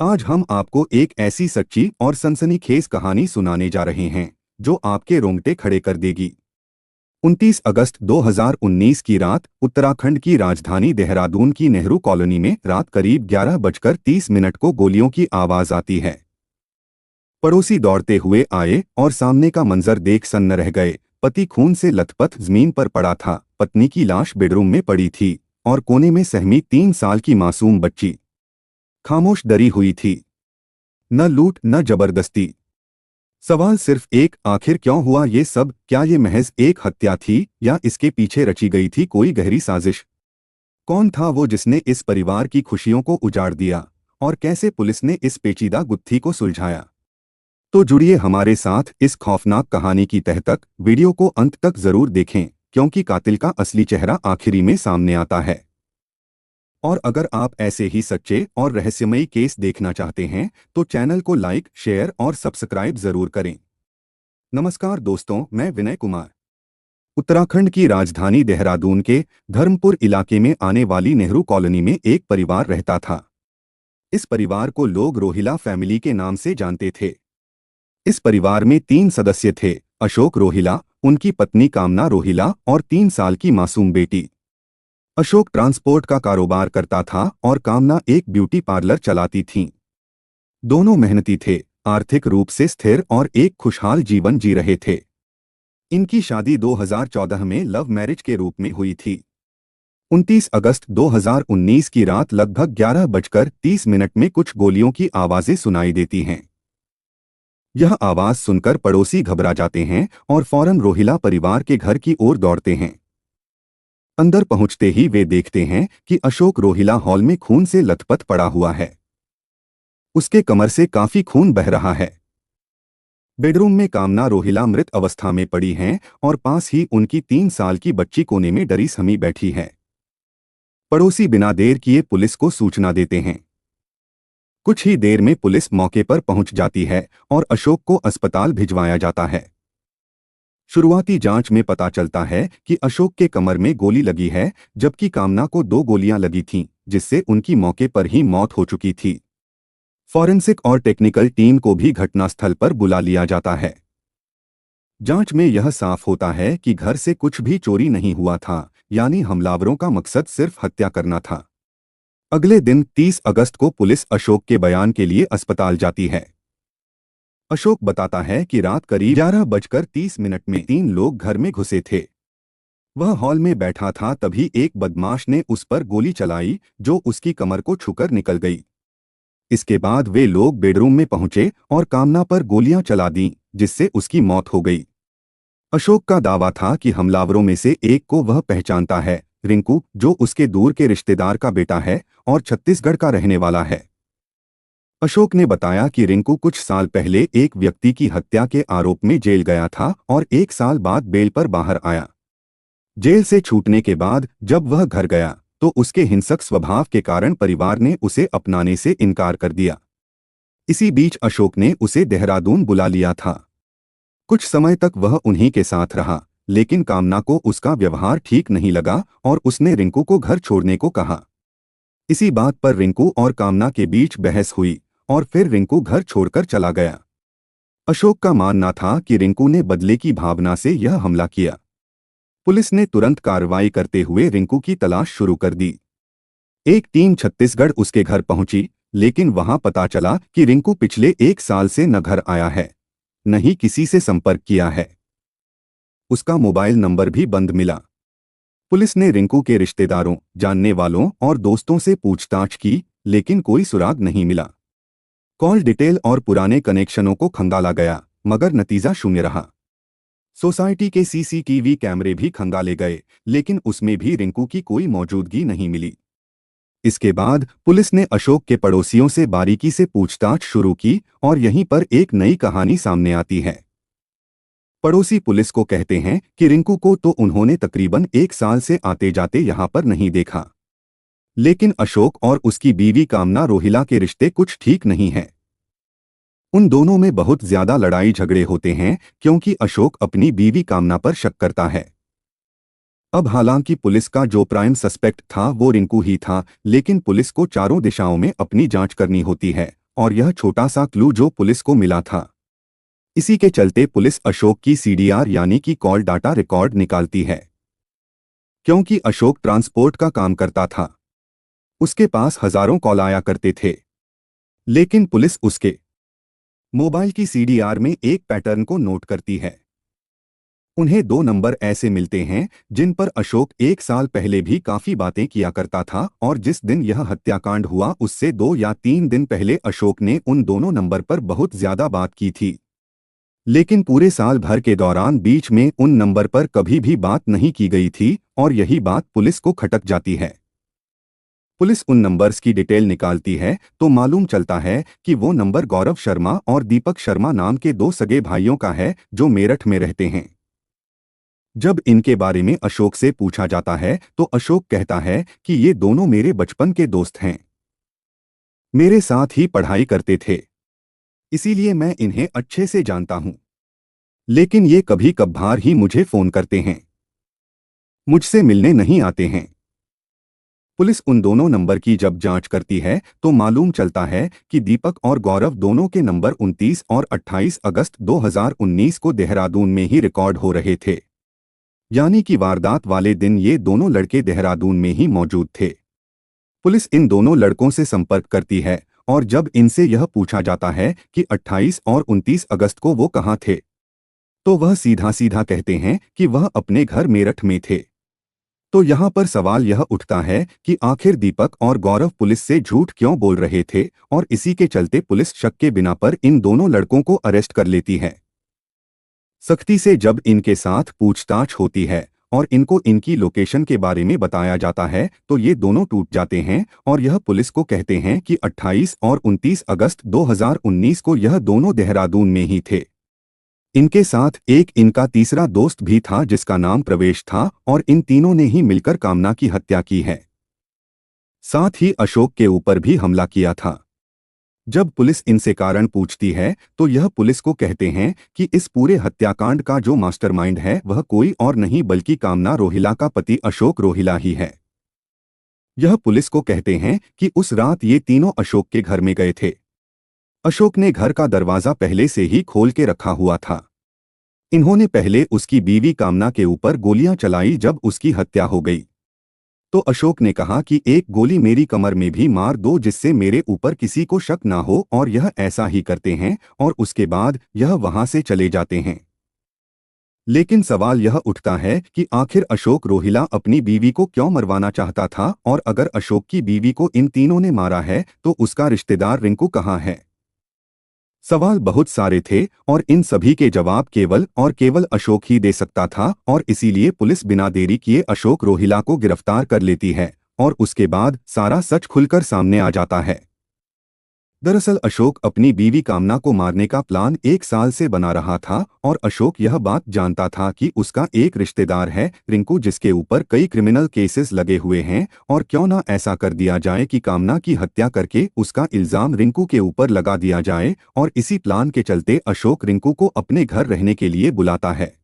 आज हम आपको एक ऐसी सच्ची और सनसनीखेज कहानी सुनाने जा रहे हैं जो आपके रोंगटे खड़े कर देगी। 29 अगस्त 2019 की रात उत्तराखंड की राजधानी देहरादून की नेहरू कॉलोनी में रात करीब 11:30 को गोलियों की आवाज आती है। पड़ोसी दौड़ते हुए आए और सामने का मंजर देख सन्न रह गए। पति खून से लथपथ जमीन पर पड़ा था, पत्नी की लाश बेडरूम में पड़ी थी और कोने में सहमी 3 साल की मासूम बच्ची खामोश डरी हुई थी। न लूट न जबरदस्ती। सवाल सिर्फ एक, आखिर क्यों हुआ ये सब? क्या ये महज एक हत्या थी या इसके पीछे रची गई थी कोई गहरी साजिश? कौन था वो जिसने इस परिवार की खुशियों को उजाड़ दिया और कैसे पुलिस ने इस पेचीदा गुत्थी को सुलझाया? तो जुड़िए हमारे साथ इस खौफनाक कहानी की तह तक। वीडियो को अंत तक जरूर देखें क्योंकि कातिल का असली चेहरा आखिरी में सामने आता है। और अगर आप ऐसे ही सच्चे और रहस्यमयी केस देखना चाहते हैं तो चैनल को लाइक, शेयर और सब्सक्राइब जरूर करें। नमस्कार दोस्तों, मैं विनय कुमार। उत्तराखंड की राजधानी देहरादून के धर्मपुर इलाके में आने वाली नेहरू कॉलोनी में एक परिवार रहता था। इस परिवार को लोग रोहिला फैमिली के नाम से जानते थे। इस परिवार में 3 सदस्य थे: अशोक रोहिला, उनकी पत्नी कामना रोहिला और 3 साल की मासूम बेटी। अशोक ट्रांसपोर्ट का कारोबार करता था और कामना एक ब्यूटी पार्लर चलाती थीं। दोनों मेहनती थे, आर्थिक रूप से स्थिर और एक खुशहाल जीवन जी रहे थे। इनकी शादी 2014 में लव मैरिज के रूप में हुई थी। 29 अगस्त 2019 की रात लगभग 11:30 में कुछ गोलियों की आवाजें सुनाई देती हैं। यह आवाज सुनकर पड़ोसी घबरा जाते हैं और फौरन रोहिला परिवार के घर की ओर दौड़ते हैं। अंदर पहुंचते ही वे देखते हैं कि अशोक रोहिला हॉल में खून से लथपथ पड़ा हुआ है। उसके कमर से काफी खून बह रहा है। बेडरूम में कामना रोहिला मृत अवस्था में पड़ी हैं और पास ही उनकी 3 साल की बच्ची कोने में डरी समी बैठी है। पड़ोसी बिना देर किए पुलिस को सूचना देते हैं। कुछ ही देर में पुलिस मौके पर पहुंच जाती है और अशोक को अस्पताल भिजवाया जाता है। शुरुआती जांच में पता चलता है कि अशोक के कमर में गोली लगी है, जबकि कामना को 2 गोलियां लगी थीं, जिससे उनकी मौके पर ही मौत हो चुकी थी। फॉरेंसिक और टेक्निकल टीम को भी घटनास्थल पर बुला लिया जाता है। जांच में यह साफ होता है कि घर से कुछ भी चोरी नहीं हुआ था, यानी हमलावरों का मकसद सिर्फ हत्या करना था। अगले दिन 30 अगस्त को पुलिस अशोक के बयान के लिए अस्पताल जाती है। अशोक बताता है कि रात करीब 11:30 में 3 लोग घर में घुसे थे। वह हॉल में बैठा था, तभी एक बदमाश ने उस पर गोली चलाई जो उसकी कमर को छूकर निकल गई। इसके बाद वे लोग बेडरूम में पहुंचे और कामना पर गोलियां चला दीं, जिससे उसकी मौत हो गई। अशोक का दावा था कि हमलावरों में से एक को वह पहचानता है, रिंकू, जो उसके दूर के रिश्तेदार का बेटा है और छत्तीसगढ़ का रहने वाला है। अशोक ने बताया कि रिंकू कुछ साल पहले एक व्यक्ति की हत्या के आरोप में जेल गया था और 1 साल बाद बेल पर बाहर आया। जेल से छूटने के बाद जब वह घर गया तो उसके हिंसक स्वभाव के कारण परिवार ने उसे अपनाने से इनकार कर दिया। इसी बीच अशोक ने उसे देहरादून बुला लिया था। कुछ समय तक वह उन्हीं के साथ रहा, लेकिन कामना को उसका व्यवहार ठीक नहीं लगा और उसने रिंकू को घर छोड़ने को कहा। इसी बात पर रिंकू और कामना के बीच बहस हुई और फिर रिंकू घर छोड़कर चला गया। अशोक का मानना था कि रिंकू ने बदले की भावना से यह हमला किया। पुलिस ने तुरंत कार्रवाई करते हुए रिंकू की तलाश शुरू कर दी। एक टीम छत्तीसगढ़ उसके घर पहुंची, लेकिन वहां पता चला कि रिंकू पिछले 1 साल से न घर आया है, न ही किसी से संपर्क किया है। उसका मोबाइल नंबर भी बंद मिला। पुलिस ने रिंकू के रिश्तेदारों, जानने वालों और दोस्तों से पूछताछ की, लेकिन कोई सुराग नहीं मिला। कॉल डिटेल और पुराने कनेक्शनों को खंगाला गया, मगर नतीजा शून्य रहा। सोसाइटी के सीसीटीवी कैमरे भी खंगाले गए, लेकिन उसमें भी रिंकू की कोई मौजूदगी नहीं मिली। इसके बाद पुलिस ने अशोक के पड़ोसियों से बारीकी से पूछताछ शुरू की और यहीं पर एक नई कहानी सामने आती है। पड़ोसी पुलिस को कहते हैं कि रिंकू को तो उन्होंने तकरीबन 1 साल से आते जाते यहाँ पर नहीं देखा, लेकिन अशोक और उसकी बीवी कामना रोहिला के रिश्ते कुछ ठीक नहीं हैं। उन दोनों में बहुत ज्यादा लड़ाई झगड़े होते हैं क्योंकि अशोक अपनी बीवी कामना पर शक करता है। अब हालांकि पुलिस का जो प्राइम सस्पेक्ट था वो रिंकू ही था, लेकिन पुलिस को चारों दिशाओं में अपनी जांच करनी होती है और यह छोटा सा क्लू जो पुलिस को मिला था। इसी के चलते पुलिस अशोक की सीडीआर यानी कि कॉल डाटा रिकॉर्ड निकालती है। क्योंकि अशोक ट्रांसपोर्ट का काम करता था, उसके पास हजारों कॉल आया करते थे। लेकिन पुलिस उसके मोबाइल की सीडीआर में एक पैटर्न को नोट करती है। उन्हें 2 नंबर ऐसे मिलते हैं जिन पर अशोक 1 साल पहले भी काफी बातें किया करता था, और जिस दिन यह हत्याकांड हुआ उससे 2 या 3 दिन पहले अशोक ने उन दोनों नंबर पर बहुत ज्यादा बात की थी। लेकिन पूरे साल भर के दौरान बीच में उन नंबर पर कभी भी बात नहीं की गई थी, और यही बात पुलिस को खटक जाती है। पुलिस उन नंबर्स की डिटेल निकालती है तो मालूम चलता है कि वो नंबर गौरव शर्मा और दीपक शर्मा नाम के 2 सगे भाइयों का है जो मेरठ में रहते हैं। जब इनके बारे में अशोक से पूछा जाता है तो अशोक कहता है कि ये दोनों मेरे बचपन के दोस्त हैं, मेरे साथ ही पढ़ाई करते थे, इसीलिए मैं इन्हें अच्छे से जानता हूं। लेकिन ये कभी कभार ही मुझे फोन करते हैं, मुझसे मिलने नहीं आते हैं। पुलिस उन दोनों नंबर की जब जांच करती है तो मालूम चलता है कि दीपक और गौरव दोनों के नंबर 29 और 28 अगस्त 2019 को देहरादून में ही रिकॉर्ड हो रहे थे, यानी कि वारदात वाले दिन ये दोनों लड़के देहरादून में ही मौजूद थे। पुलिस इन दोनों लड़कों से संपर्क करती है और जब इनसे यह पूछा जाता है कि 28 और 29 अगस्त को वो कहाँ थे, तो वह सीधा सीधा कहते हैं कि वह अपने घर मेरठ में थे। तो यहाँ पर सवाल यह उठता है कि आखिर दीपक और गौरव पुलिस से झूठ क्यों बोल रहे थे, और इसी के चलते पुलिस शक के बिना पर इन दोनों लड़कों को अरेस्ट कर लेती है। सख्ती से जब इनके साथ पूछताछ होती है और इनको इनकी लोकेशन के बारे में बताया जाता है तो ये दोनों टूट जाते हैं और यह पुलिस को कहते हैं कि 28 और 29 अगस्त 2019 को यह दोनों देहरादून में ही थे। इनके साथ एक इनका तीसरा दोस्त भी था जिसका नाम प्रवेश था, और इन तीनों ने ही मिलकर कामना की हत्या की है। साथ ही अशोक के ऊपर भी हमला किया था। जब पुलिस इनसे कारण पूछती है तो यह पुलिस को कहते हैं कि इस पूरे हत्याकांड का जो मास्टरमाइंड है वह कोई और नहीं बल्कि कामना रोहिला का पति अशोक रोहिला ही है। यह पुलिस को कहते हैं कि उस रात ये तीनों अशोक के घर में गए थे। अशोक ने घर का दरवाजा पहले से ही खोल के रखा हुआ था। इन्होंने पहले उसकी बीवी कामना के ऊपर गोलियां चलाई जब उसकी हत्या हो गई, तो अशोक ने कहा कि एक गोली मेरी कमर में भी मार दो जिससे मेरे ऊपर किसी को शक ना हो, और यह ऐसा ही करते हैं और उसके बाद यह वहां से चले जाते हैं। लेकिन सवाल यह उठता है कि आखिर अशोक रोहिला अपनी बीवी को क्यों मरवाना चाहता था, और अगर अशोक की बीवी को इन तीनों ने मारा है तो उसका रिश्तेदार रिंकू कहाँ है। सवाल बहुत सारे थे और इन सभी के जवाब केवल और केवल अशोक ही दे सकता था, और इसीलिए पुलिस बिना देरी किए अशोक रोहिला को गिरफ्तार कर लेती है और उसके बाद सारा सच खुलकर सामने आ जाता है। दरअसल अशोक अपनी बीवी कामना को मारने का प्लान 1 साल से बना रहा था, और अशोक यह बात जानता था कि उसका एक रिश्तेदार है रिंकू जिसके ऊपर कई क्रिमिनल केसेस लगे हुए हैं, और क्यों ना ऐसा कर दिया जाए कि कामना की हत्या करके उसका इल्जाम रिंकू के ऊपर लगा दिया जाए। और इसी प्लान के चलते अशोक रिंकू को अपने घर रहने के लिए बुलाता है।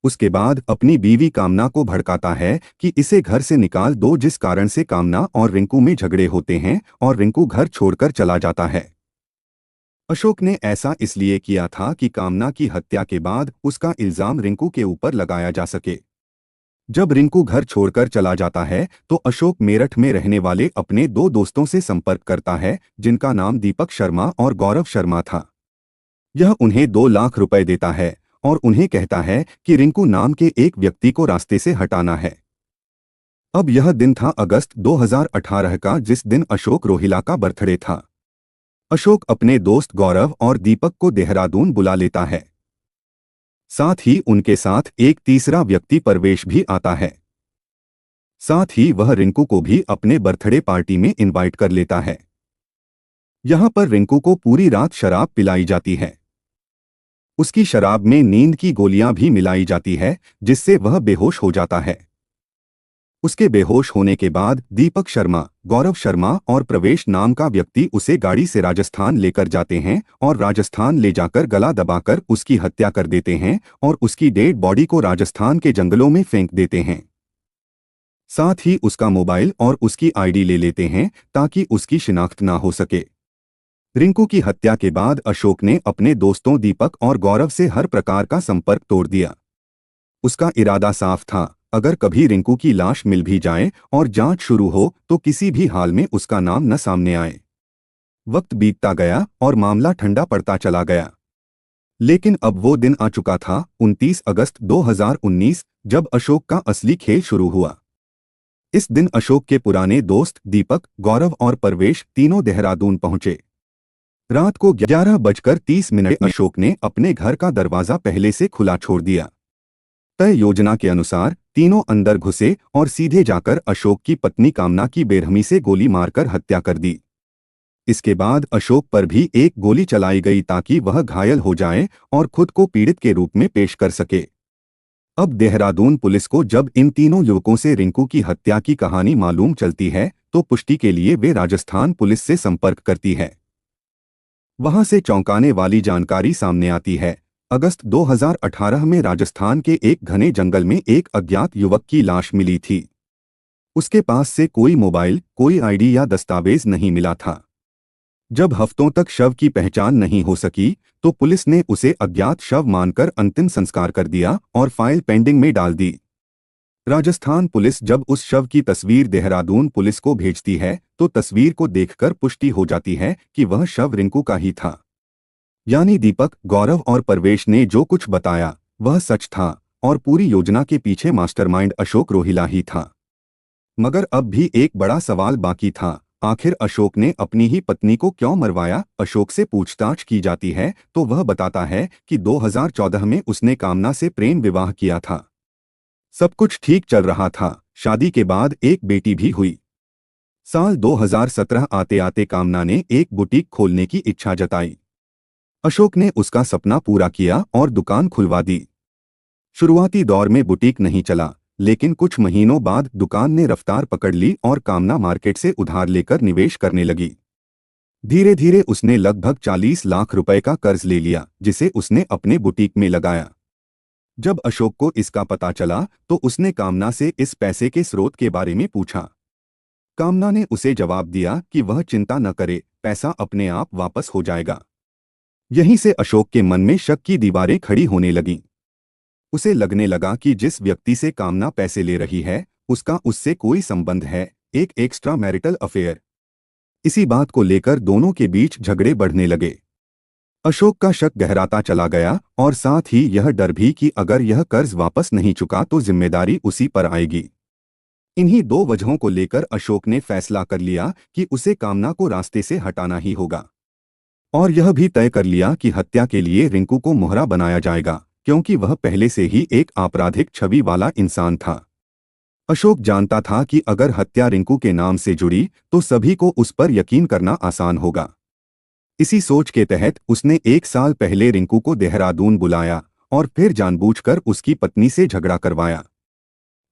उसके बाद अपनी बीवी कामना को भड़काता है कि इसे घर से निकाल दो, जिस कारण से कामना और रिंकू में झगड़े होते हैं और रिंकू घर छोड़कर चला जाता है। अशोक ने ऐसा इसलिए किया था कि कामना की हत्या के बाद उसका इल्जाम रिंकू के ऊपर लगाया जा सके। जब रिंकू घर छोड़कर चला जाता है तो अशोक मेरठ में रहने वाले अपने 2 दोस्तों से संपर्क करता है जिनका नाम दीपक शर्मा और गौरव शर्मा था। यह उन्हें 2 लाख रुपए देता है और उन्हें कहता है कि रिंकू नाम के एक व्यक्ति को रास्ते से हटाना है। अब यह दिन था अगस्त 2018 का, जिस दिन अशोक रोहिला का बर्थडे था। अशोक अपने दोस्त गौरव और दीपक को देहरादून बुला लेता है। साथ ही उनके साथ एक तीसरा व्यक्ति परवेश भी आता है। साथ ही वह रिंकू को भी अपने बर्थडे पार्टी में इनवाइट कर लेता है। यहाँ पर रिंकू को पूरी रात शराब पिलाई जाती है। उसकी शराब में नींद की गोलियां भी मिलाई जाती है जिससे वह बेहोश हो जाता है। उसके बेहोश होने के बाद दीपक शर्मा, गौरव शर्मा और प्रवेश नाम का व्यक्ति उसे गाड़ी से राजस्थान लेकर जाते हैं और राजस्थान ले जाकर गला दबाकर उसकी हत्या कर देते हैं और उसकी डेड बॉडी को राजस्थान के जंगलों में फेंक देते हैं। साथ ही उसका मोबाइल और उसकी आईडी ले लेते हैं ताकि उसकी शिनाख्त ना हो सके। रिंकू की हत्या के बाद अशोक ने अपने दोस्तों दीपक और गौरव से हर प्रकार का संपर्क तोड़ दिया। उसका इरादा साफ था, अगर कभी रिंकू की लाश मिल भी जाए और जांच शुरू हो तो किसी भी हाल में उसका नाम न सामने आए। वक्त बीतता गया और मामला ठंडा पड़ता चला गया। लेकिन अब वो दिन आ चुका था, 29 अगस्त 2019, जब अशोक का असली खेल शुरू हुआ। इस दिन अशोक के पुराने दोस्त दीपक, गौरव और परवेश तीनों देहरादून पहुंचे। रात को 11:30 अशोक ने अपने घर का दरवाजा पहले से खुला छोड़ दिया। तय योजना के अनुसार तीनों अंदर घुसे और सीधे जाकर अशोक की पत्नी कामना की बेरहमी से गोली मारकर हत्या कर दी। इसके बाद अशोक पर भी एक गोली चलाई गई ताकि वह घायल हो जाए और खुद को पीड़ित के रूप में पेश कर सके। अब देहरादून पुलिस को जब इन तीनों युवकों से रिंकू की हत्या की कहानी मालूम चलती है तो पुष्टि के लिए वे राजस्थान पुलिस से संपर्क करती है। वहां से चौंकाने वाली जानकारी सामने आती है। अगस्त 2018 में राजस्थान के एक घने जंगल में एक अज्ञात युवक की लाश मिली थी। उसके पास से कोई मोबाइल, कोई आईडी या दस्तावेज नहीं मिला था। जब हफ्तों तक शव की पहचान नहीं हो सकी तो पुलिस ने उसे अज्ञात शव मानकर अंतिम संस्कार कर दिया और फाइल पेंडिंग में डाल दी। राजस्थान पुलिस जब उस शव की तस्वीर देहरादून पुलिस को भेजती है तो तस्वीर को देखकर पुष्टि हो जाती है कि वह शव रिंकू का ही था। यानी दीपक, गौरव और परवेश ने जो कुछ बताया वह सच था और पूरी योजना के पीछे मास्टरमाइंड अशोक रोहिला ही था। मगर अब भी एक बड़ा सवाल बाकी था, आखिर अशोक ने अपनी ही पत्नी को क्यों मरवाया? अशोक से पूछताछ की जाती है तो वह बताता है कि 2014 में उसने कामना से प्रेम विवाह किया था। सब कुछ ठीक चल रहा था, शादी के बाद एक बेटी भी हुई। साल 2017 आते आते कामना ने एक बुटीक खोलने की इच्छा जताई। अशोक ने उसका सपना पूरा किया और दुकान खुलवा दी। शुरुआती दौर में बुटीक नहीं चला, लेकिन कुछ महीनों बाद दुकान ने रफ्तार पकड़ ली और कामना मार्केट से उधार लेकर निवेश करने लगी। धीरे धीरे उसने लगभग 40 लाख रुपए का कर्ज ले लिया, जिसे उसने अपने बुटीक में लगाया। जब अशोक को इसका पता चला तो उसने कामना से इस पैसे के स्रोत के बारे में पूछा। कामना ने उसे जवाब दिया कि वह चिंता न करे, पैसा अपने आप वापस हो जाएगा। यहीं से अशोक के मन में शक की दीवारें खड़ी होने लगीं। उसे लगने लगा कि जिस व्यक्ति से कामना पैसे ले रही है उसका उससे कोई संबंध है, एक एक्स्ट्रा मैरिटल अफेयर। इसी बात को लेकर दोनों के बीच झगड़े बढ़ने लगे। अशोक का शक गहराता चला गया और साथ ही यह डर भी कि अगर यह कर्ज वापस नहीं चुका तो जिम्मेदारी उसी पर आएगी। इन्हीं दो वजहों को लेकर अशोक ने फैसला कर लिया कि उसे कामना को रास्ते से हटाना ही होगा। और यह भी तय कर लिया कि हत्या के लिए रिंकू को मोहरा बनाया जाएगा, क्योंकि वह पहले से ही एक आपराधिक छवि वाला इंसान था। अशोक जानता था कि अगर हत्या रिंकू के नाम से जुड़ी तो सभी को उस पर यकीन करना आसान होगा। इसी सोच के तहत उसने 1 साल पहले रिंकू को देहरादून बुलाया और फिर जानबूझकर उसकी पत्नी से झगड़ा करवाया।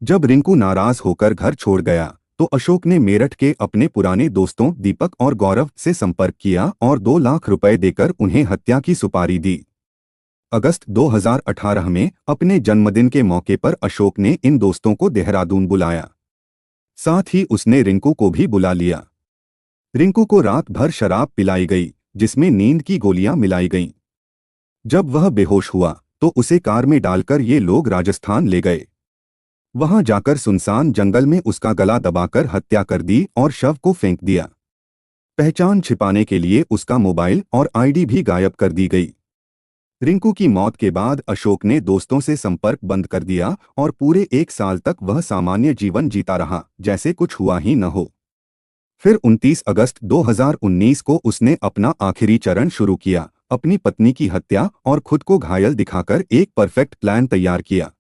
जब रिंकू नाराज होकर घर छोड़ गया तो अशोक ने मेरठ के अपने पुराने दोस्तों दीपक और गौरव से संपर्क किया और 2 लाख रुपए देकर उन्हें हत्या की सुपारी दी। अगस्त 2018 में अपने जन्मदिन के मौके पर अशोक ने इन दोस्तों को देहरादून बुलाया। साथ ही उसने रिंकू को भी बुला लिया। रिंकू को रात भर शराब पिलाई गई, जिसमें नींद की गोलियां मिलाई गईं। जब वह बेहोश हुआ तो उसे कार में डालकर ये लोग राजस्थान ले गए। वहां जाकर सुनसान जंगल में उसका गला दबाकर हत्या कर दी और शव को फेंक दिया। पहचान छिपाने के लिए उसका मोबाइल और आईडी भी गायब कर दी गई। रिंकू की मौत के बाद अशोक ने दोस्तों से संपर्क बंद कर दिया और पूरे 1 साल तक वह सामान्य जीवन जीता रहा, जैसे कुछ हुआ ही न हो। फिर 29 अगस्त 2019 को उसने अपना आखिरी चरण शुरू किया, अपनी पत्नी की हत्या और खुद को घायल दिखाकर एक परफेक्ट प्लान तैयार किया।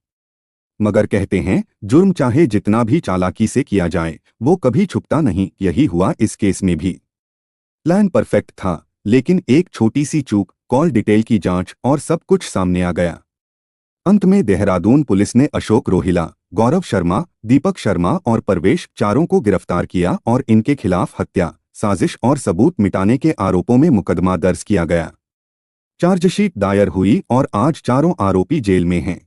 मगर कहते हैं, जुर्म चाहे जितना भी चालाकी से किया जाए वो कभी छुपता नहीं। यही हुआ इस केस में भी। प्लान परफेक्ट था, लेकिन एक छोटी सी चूक, कॉल डिटेल की जांच और सब कुछ सामने आ गया। अंत में देहरादून पुलिस ने अशोक रोहिला, गौरव शर्मा, दीपक शर्मा और परवेश चारों को गिरफ्तार किया और इनके खिलाफ हत्या, साजिश और सबूत मिटाने के आरोपों में मुकदमा दर्ज किया गया। चार्जशीट दायर हुई और आज चारों आरोपी जेल में हैं।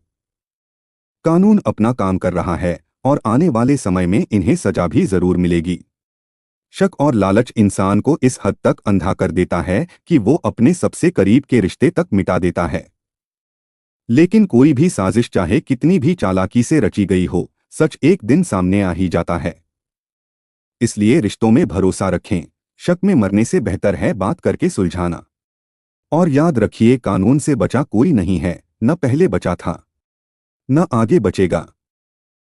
कानून अपना काम कर रहा है और आने वाले समय में इन्हें सजा भी जरूर मिलेगी। शक और लालच इंसान को इस हद तक अंधा कर देता है कि वो अपने सबसे करीब के रिश्ते तक मिटा देता है। लेकिन कोई भी साजिश चाहे कितनी भी चालाकी से रची गई हो, सच एक दिन सामने आ ही जाता है। इसलिए रिश्तों में भरोसा रखें। शक में मरने से बेहतर है बात करके सुलझाना। और याद रखिए, कानून से बचा कोई नहीं है, न पहले बचा था, न आगे बचेगा।